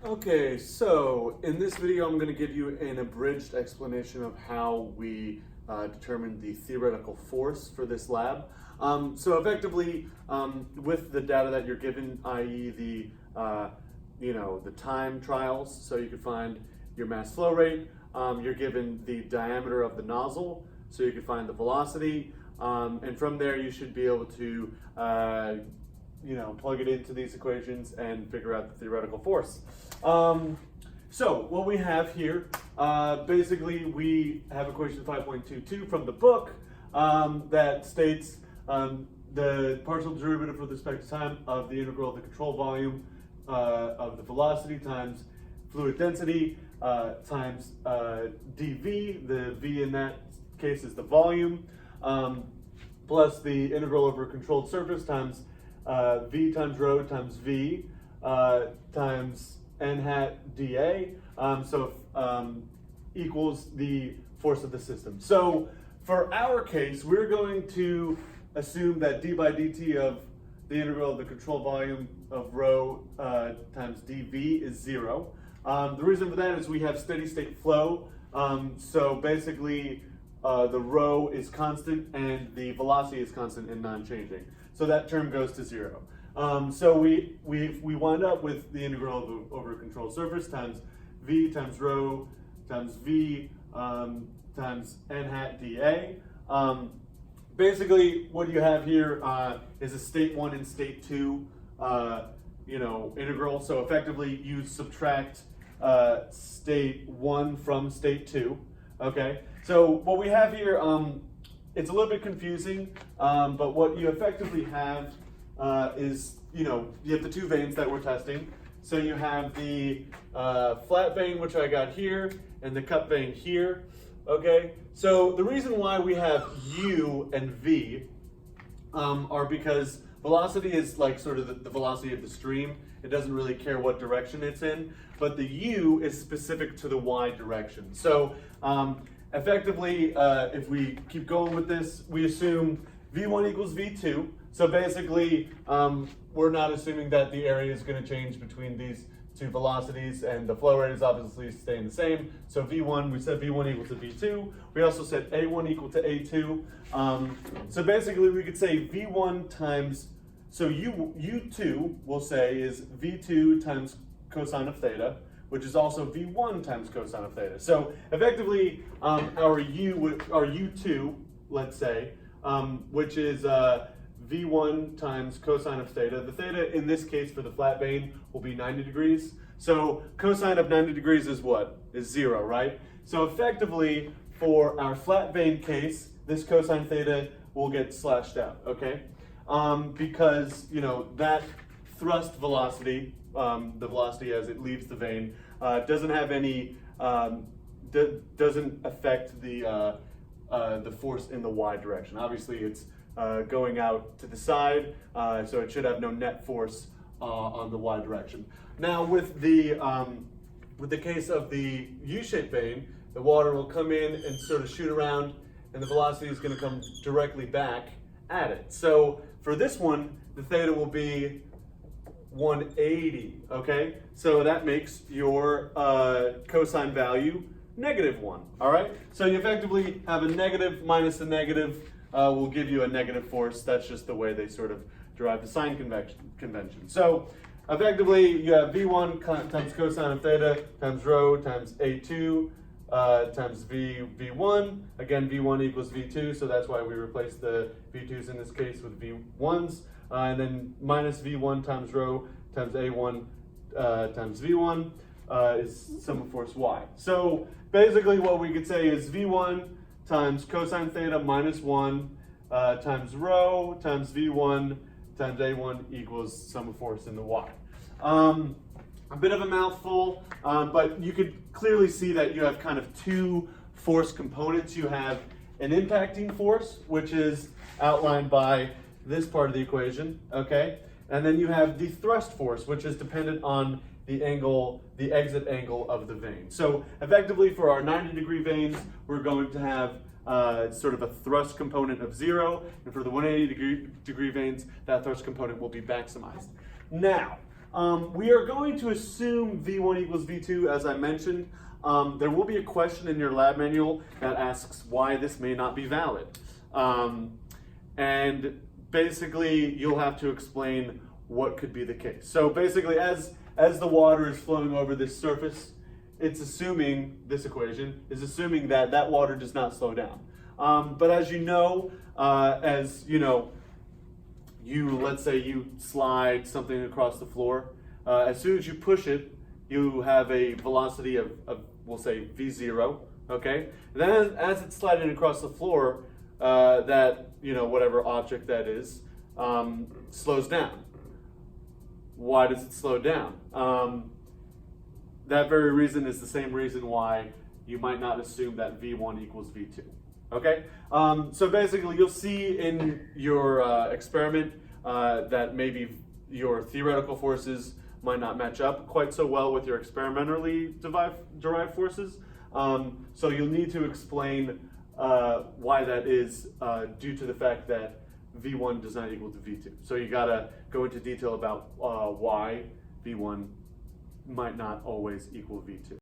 Okay, so in this video I'm going to give you an abridged explanation of how we determine the theoretical force for this lab. So effectively, with the data that you're given, i.e. the time trials, so you can find your mass flow rate, you're given the diameter of the nozzle, so you can find the velocity, and from there you should be able to plug it into these equations and figure out the theoretical force. So what we have here, basically we have equation 5.22 from the book that states the partial derivative with respect to time of the integral of the control volume of the velocity times fluid density times dV. The V in that case is the volume, plus the integral over a controlled surface times V times rho times V times n hat dA, equals the force of the system. So for our case, we're going to assume that d by dt of the integral of the control volume of rho times dV is 0. The reason for that is we have steady state flow, so basically the rho is constant and the velocity is constant and non-changing. So that term goes to 0. So we wind up with the integral over a controlled surface times V times rho times V times n hat dA. Basically, what you have here is a state 1 and state 2 integral. So effectively, you subtract state 1 from state 2. Okay. So what we have here, it's a little bit confusing, but what you effectively have is, you have the two veins that we're testing. So you have the flat vein, which I got here, and the cup vein here. Okay, so the reason why we have U and V are because velocity is like sort of the velocity of the stream. It doesn't really care what direction it's in, but the U is specific to the Y direction. So effectively, if we keep going with this, we assume V1 equals V2. So basically, we're not assuming that the area is going to change between these two velocities, and the flow rate is obviously staying the same. So V1, we said V1 equal to V2. We also said A1 equal to A2. So basically, we could say V1 times, so U2, we'll say, is V2 times cosine of theta, which is also V1 times cosine of theta. So effectively, our U2, let's say, which is V1 times cosine of theta. The theta in this case for the flat vein will be 90 degrees. So cosine of 90 degrees is what? Is 0, right? So effectively, for our flat vein case, this cosine theta will get slashed out, okay? Because, that thrust velocity, the velocity as it leaves the vein, doesn't have any, doesn't affect the force in the Y direction. Obviously, it's going out to the side, so it should have no net force on the Y direction. Now, with the case of the U-shaped vein, the water will come in and sort of shoot around, and the velocity is going to come directly back at it. So for this one, the theta will be 180. Okay, so that makes your cosine value -1. All right, so you effectively have a negative minus a negative will give you a negative force. That's just the way they sort of derive the sign convention. So effectively, you have V1 times cosine of theta times rho times A2 times V1. Again, V1 equals V2, so that's why we replace the V2s in this case with V1s. And then minus V1 times rho times A1 times V1 is sum of force Y. So basically what we could say is V1 times cosine theta minus 1 times rho times V1 times A1 equals sum of force in the Y. A bit of a mouthful, but you could clearly see that you have kind of two force components. You have an impacting force, which is outlined by this part of the equation, okay? And then you have the thrust force, which is dependent on the angle, the exit angle of the vein. So effectively for our 90-degree veins, we're going to have sort of a thrust component of 0, and for the 180-degree veins, that thrust component will be maximized. Now, We are going to assume V1 equals V2, as I mentioned. There will be a question in your lab manual that asks why this may not be valid. And basically, you'll have to explain what could be the case. So basically, as the water is flowing over this surface, it's assuming, this equation is assuming that that water does not slow down. But as you know, let's say you slide something across the floor. As soon as you push it, you have a velocity of we'll say v0, okay? Then as it's sliding across the floor, that, whatever object that is, slows down. Why does it slow down? That very reason is the same reason why you might not assume that V1 equals V2, okay? So basically you'll see in your experiment that maybe your theoretical forces might not match up quite so well with your experimentally derived forces. So you'll need to explain why that is due to the fact that V1 does not equal to V2. So you gotta go into detail about why V1 might not always equal V2.